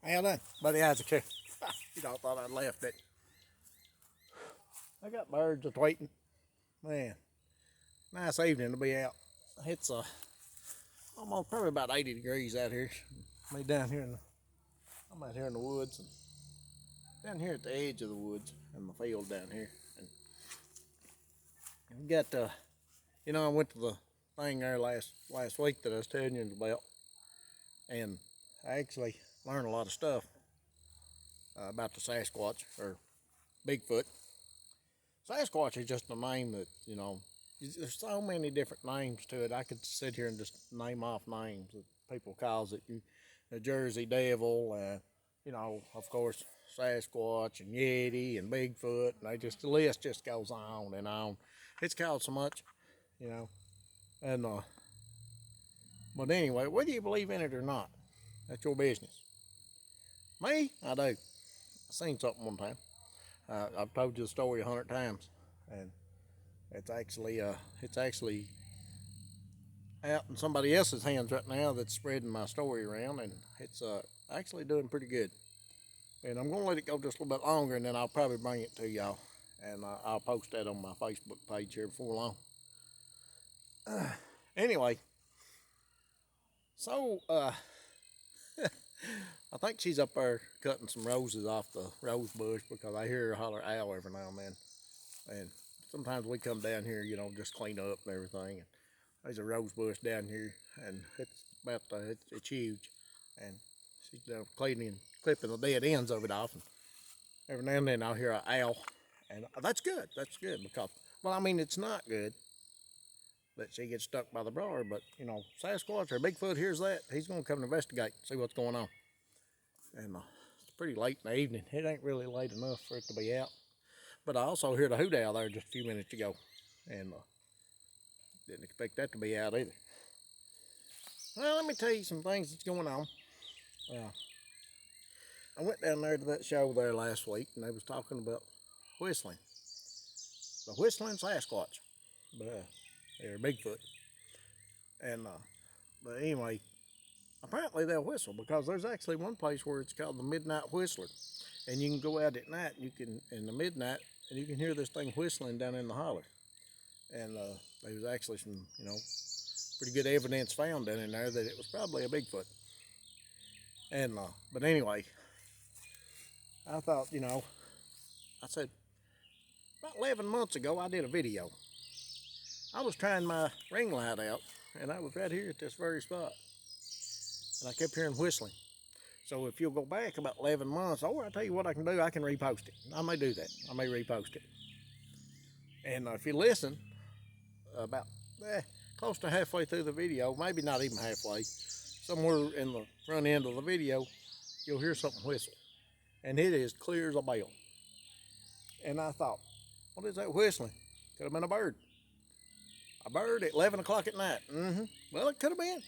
How done, buddy Isaac here. You don't thought I'd left it. I got birds just waiting. Man, nice evening to be out. It's almost probably about 80 degrees out here. Me down here I'm out here in the woods, and down here at the edge of the woods in the field down here. And we got I went to the thing there last week that I was telling you about, and I actually learned a lot of stuff about the Sasquatch or Bigfoot. Sasquatch is just a name that, there's so many different names to it. I could sit here and just name off names that people calls it. The Jersey Devil, of course, Sasquatch and Yeti and Bigfoot, and the list just goes on and on. It's called so much, and but anyway, whether you believe in it or not, that's your business. Me, I do. I seen something one time. I've told you the story 100 times, and it's actually out in somebody else's hands right now that's spreading my story around, and it's actually doing pretty good. And I'm going to let it go just a little bit longer, and then I'll probably bring it to y'all, and I'll post that on my Facebook page here before long. Anyway, so I think she's up there cutting some roses off the rose bush, because I hear her holler owl every now and then. And sometimes we come down here, just clean up and everything. And there's a rose bush down here, and it's huge. And she's clipping the dead ends of it off. And every now and then I'll hear an owl, and that's good. That's good, because, it's not good that she gets stuck by the briar, but Sasquatch or Bigfoot hears that, he's going to come investigate, see what's going on. And it's pretty late in the evening. It ain't really late enough for it to be out. But I also heard a hoot owl there just a few minutes ago, and didn't expect that to be out either. Well, let me tell you some things that's going on. I went down there to that show there last week, and they was talking about whistling. The whistling Sasquatch, or Bigfoot. And but anyway, apparently they'll whistle, because there's actually one place where it's called the Midnight Whistler, and you can go out at night, and you can in the midnight, and you can hear this thing whistling down in the holler. And there was actually some pretty good evidence found down in there that it was probably a Bigfoot. And but anyway, I thought, I said about 11 months ago I did a video. I was trying my ring light out, and I was right here at this very spot, and I kept hearing whistling. So if you'll go back about 11 months, or I'll tell you what I can do, I can repost it. I may do that. I may repost it. And if you listen, about close to halfway through the video, maybe not even halfway, somewhere in the front end of the video, you'll hear something whistle. And it is clear as a bell. And I thought, what is that whistling? Could have been a bird. A bird at 11 o'clock at night. Well, it could have been.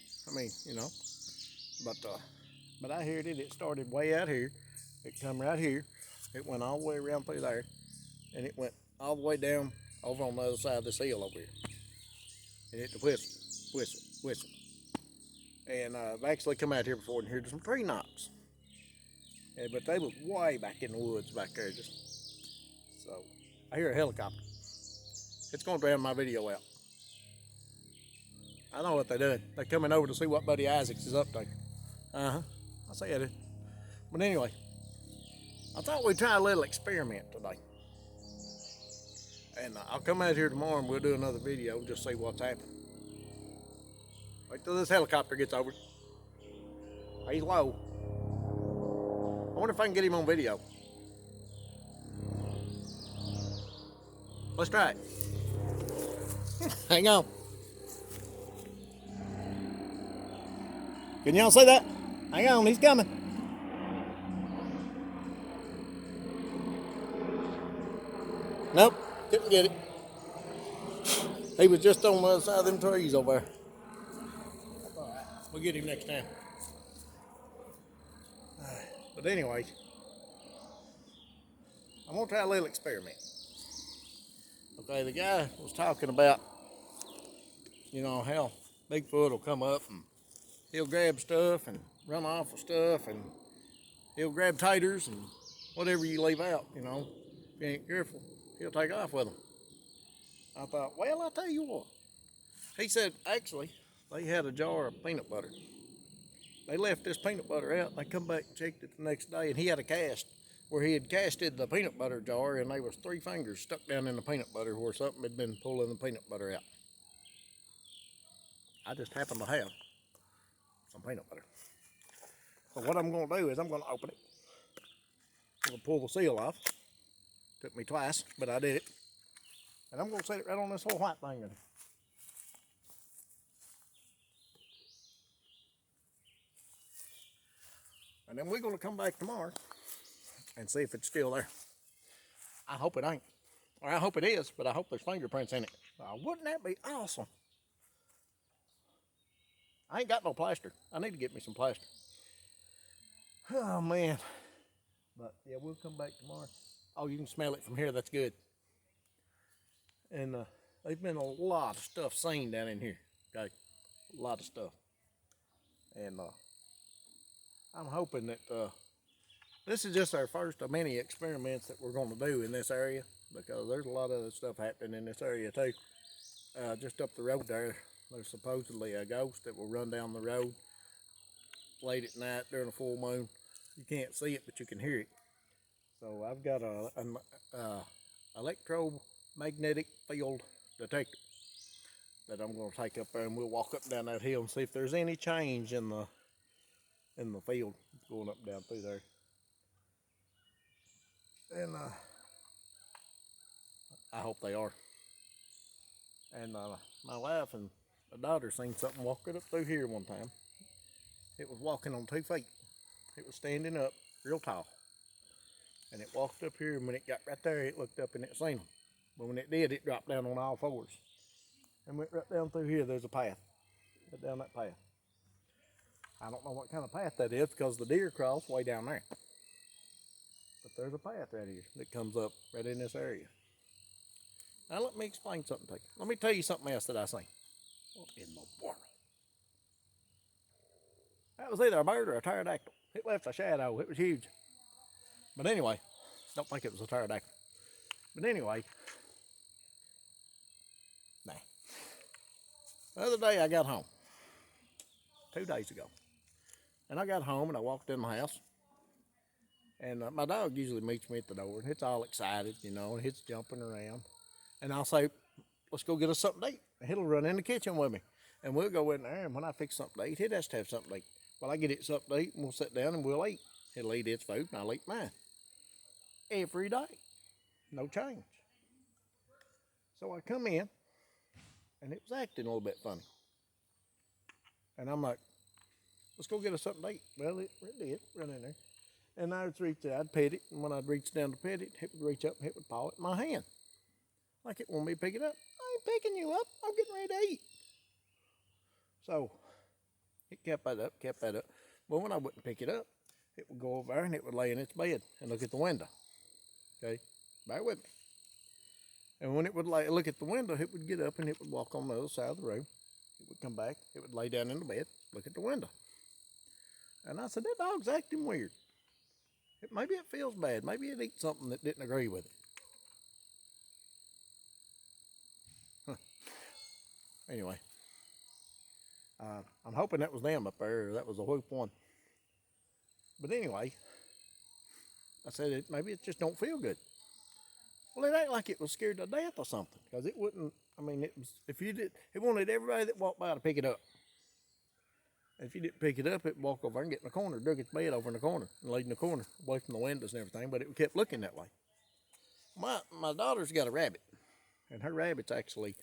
But I heard it. It started way out here. It come right here. It went all the way around through there, and it went all the way down over on the other side of this hill over here. And it whistle. And I've actually come out here before and heard some tree knocks. But they was way back in the woods back there. So I hear a helicopter. It's going to drown my video out. I know what they're doing. They're coming over to see what Buddy Isaacs is up to. I say it. But anyway, I thought we'd try a little experiment today. And I'll come out here tomorrow and we'll do another video, just see what's happening. Wait till this helicopter gets over. He's low. I wonder if I can get him on video. Let's try it. Hang on. Can y'all see that? Hang on, he's coming. Nope, didn't get it. He was just on the other side of them trees over there. That's all right. We'll get him next time. But anyway, I'm going to try a little experiment. Okay, the guy was talking about, how Bigfoot will come up and he'll grab stuff and run off with stuff, and he'll grab taters and whatever you leave out, you know. If you ain't careful, he'll take off with them. I thought, well, I'll tell you what. He said, actually, they had a jar of peanut butter. They left this peanut butter out. They come back and checked it the next day, and he had a cast where he had casted the peanut butter jar, and there was 3 fingers stuck down in the peanut butter where something had been pulling the peanut butter out. I just happened to have some peanut butter. So what I'm going to do is I'm going to open it. I'm going to pull the seal off. Took me twice, but I did it. And I'm going to set it right on this little white thing in. And then we're going to come back tomorrow and see if it's still there. I hope it ain't. Or I hope it is, but I hope there's fingerprints in it. Wouldn't that be awesome? I ain't got no plaster. I need to get me some plaster. Oh, man. But, yeah, we'll come back tomorrow. Oh, you can smell it from here. That's good. And there's been a lot of stuff seen down in here. Okay? A lot of stuff. And I'm hoping that this is just our first of many experiments that we're going to do in this area, because there's a lot of other stuff happening in this area too. Just up the road there's supposedly a ghost that will run down the road late at night during a full moon. You can't see it, but you can hear it. So I've got an electromagnetic field detector that I'm going to take up there, and we'll walk up and down that hill and see if there's any change in the field going up and down through there. And I hope they are. And my wife and my daughter seen something walking up through here one time. It was walking on 2 feet. It was standing up real tall. And it walked up here, and when it got right there, it looked up and it seen them. But when it did, it dropped down on all 4s. And went right down through here. There's a path. Right down that path. I don't know what kind of path that is, because the deer cross way down there. But there's a path right here that comes up right in this area. Now let me explain something to you. Let me tell you something else that I seen. What in the world? That was either a bird or a pterodactyl. It left a shadow. It was huge. But anyway, don't think it was a pterodactyl. But anyway, nah. The other day I got home. 2 days ago. And I got home and I walked in the house. And my dog usually meets me at the door, and it's all excited, you know, and it's jumping around. And I'll say, let's go get us something to eat. And he'll run in the kitchen with me. And we'll go in there, and when I fix something to eat, he has to have something to eat. Well, I get it something to eat, and we'll sit down and we'll eat. He'll eat his food, and I'll eat mine. Every day. No change. So I come in, and it was acting a little bit funny. And I'm like, let's go get us something to eat. Well, it did, run in there. And I'd reach out, I'd pet it, and when I'd reach down to pet it, it would reach up and it would paw it in my hand. Like it wanted me to pick it up. I ain't picking you up, I'm getting ready to eat. So, it kept that up. Well, when I wouldn't pick it up, it would go over there and it would lay in its bed and look at the window. Okay, bear with me. And when it would look at the window, it would get up and it would walk on the other side of the room. It would come back, it would lay down in the bed, look at the window. And I said, that dog's acting weird. Maybe it feels bad. Maybe it ate something that didn't agree with it. Anyway, I'm hoping that was them up there, or that was a whoop one. But anyway, I said, maybe it just don't feel good. Well, it ain't like it was scared to death or something, because it wouldn't, I mean, it was, if you did, it wanted everybody that walked by to pick it up. If you didn't pick it up, it'd walk over and get in the corner, dug its bed over in the corner, and laid in the corner, away from the windows and everything, but it kept looking that way. My daughter's got a rabbit, and her rabbit's actually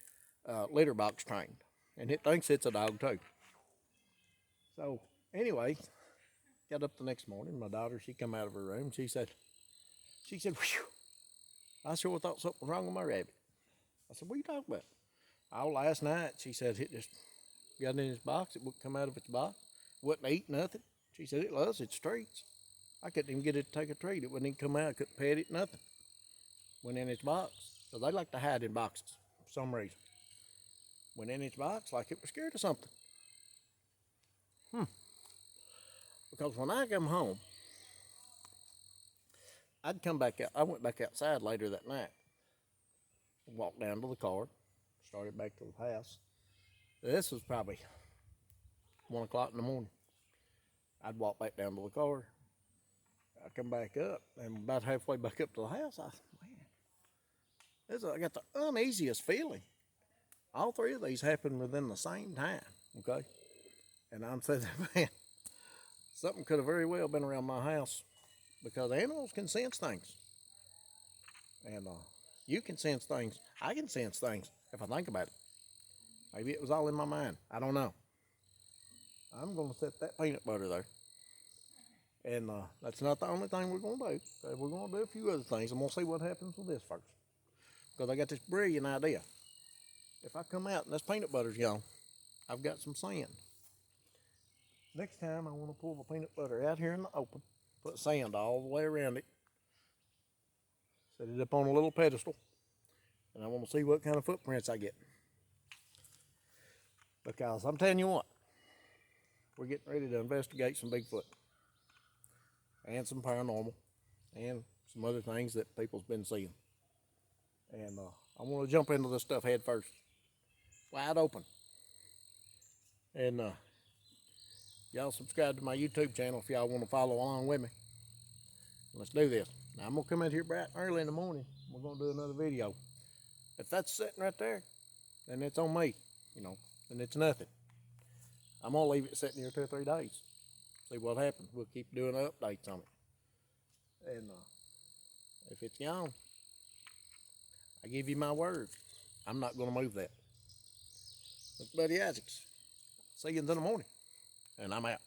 litter box trained, and it thinks it's a dog too. So, anyway, got up the next morning, my daughter, she come out of her room, she said, whew, I sure thought something was wrong with my rabbit. I said, what are you talking about? Oh, last night, she said, it just got in its box, it wouldn't come out of its box, wouldn't eat nothing. She said it loves its treats. I couldn't even get it to take a treat. It wouldn't even come out, I couldn't pet it, nothing. Went in its box. So they like to hide in boxes for some reason. Went in its box like it was scared of something. Because when I come home, I'd come back out. I went back outside later that night, walked down to the car, started back to the house. This was probably 1 o'clock in the morning. I'd walk back down to the car. I come back up, and about halfway back up to the house, I said, man, I got the uneasiest feeling. All three of these happened within the same time, okay? And I'm thinking, man, something could have very well been around my house because animals can sense things. And you can sense things. I can sense things if I think about it. Maybe it was all in my mind. I don't know. I'm going to set that peanut butter there. And that's not the only thing we're going to do. We're going to do a few other things. I'm going to see what happens with this first. Because I got this brilliant idea. If I come out and this peanut butter's gone, I've got some sand. Next time I want to pull the peanut butter out here in the open, put sand all the way around it, set it up on a little pedestal, and I want to see what kind of footprints I get. Because I'm telling you what, we're getting ready to investigate some Bigfoot and some paranormal and some other things that people's been seeing. And I want to jump into this stuff head first, wide open. And y'all subscribe to my YouTube channel if y'all want to follow along with me. Let's do this. Now I'm going to come in here bright and early in the morning. We're going to do another video. If that's sitting right there, then it's on me, and it's nothing. I'm going to leave it sitting here 2 or 3 days. See what happens. We'll keep doing updates on it. And if it's gone, I give you my word. I'm not going to move that. It's Buddy Isaacs. See you in the morning. And I'm out.